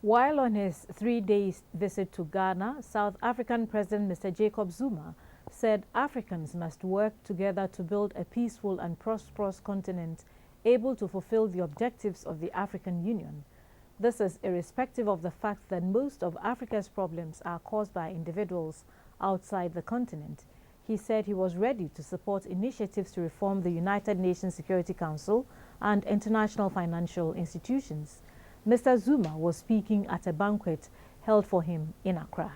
While on his 3-day visit to Ghana, South African President Mr. Jacob Zuma said Africans must work together to build a peaceful and prosperous continent able to fulfill the objectives of the African Union. This is irrespective of the fact that most of Africa's problems are caused by individuals outside the continent. He said he was ready to support initiatives to reform the United Nations Security Council and international financial institutions. Mr. Zuma was speaking at a banquet held for him in Accra.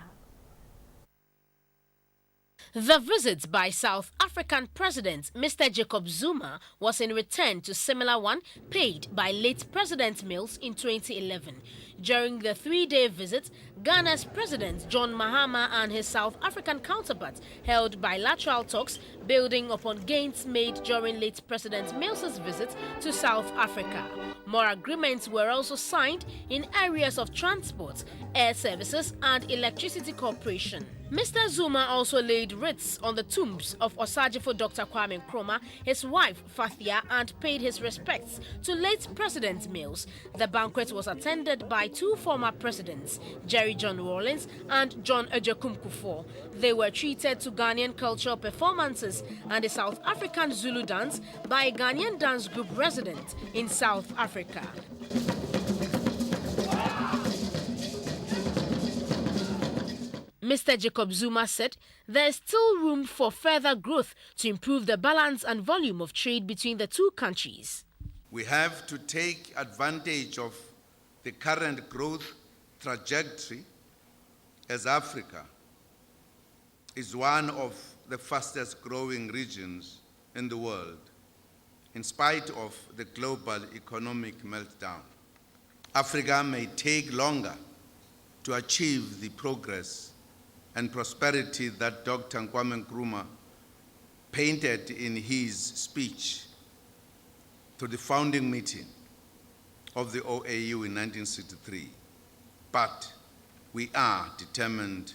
The visit by South African President Mr. Jacob Zuma was in return to similar one paid by late President Mills in 2011. During the 3-day visit, Ghana's President John Mahama and his South African counterpart held bilateral talks building upon gains made during late President Mills's visit to South Africa. More agreements were also signed in areas of transport, air services and electricity cooperation. Mr. Zuma also laid wreaths on the tombs of Osagyefo Dr. Kwame Nkrumah, his wife Fathia, and paid his respects to late President Mills. The banquet was attended by 2 former presidents, Jerry John Rawlings and John Agyekum Kufuor. They were treated to Ghanaian cultural performances and a South African Zulu dance by a Ghanaian dance group resident in South Africa. Mr. Jacob Zuma said there is still room for further growth to improve the balance and volume of trade between the two countries. We have to take advantage of the current growth trajectory, as Africa is one of the fastest growing regions in the world, in spite of the global economic meltdown. Africa may take longer to achieve the progress and prosperity that Dr. Kwame Nkrumah painted in his speech to the founding meeting of the OAU in 1963. But we are determined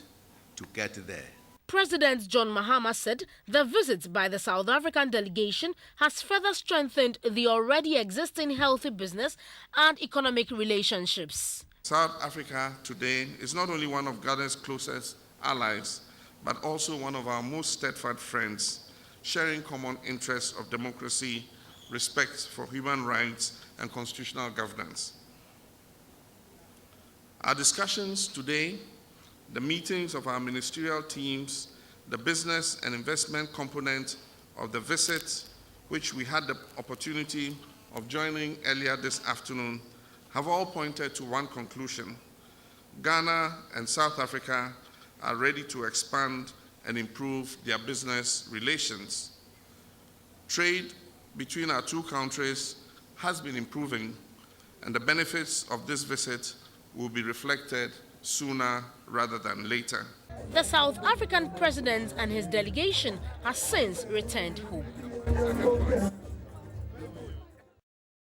to get there. President John Mahama said the visit by the South African delegation has further strengthened the already existing healthy business and economic relationships. South Africa today is not only one of Ghana's closest allies, but also one of our most steadfast friends, sharing common interests of democracy, respect for human rights, and constitutional governance. Our discussions today, the meetings of our ministerial teams, the business and investment component of the visit, which we had the opportunity of joining earlier this afternoon, have all pointed to one conclusion: Ghana and South Africa are ready to expand and improve their business relations. Trade between our two countries has been improving, and the benefits of this visit will be reflected sooner rather than later. The South African president and his delegation has since returned home.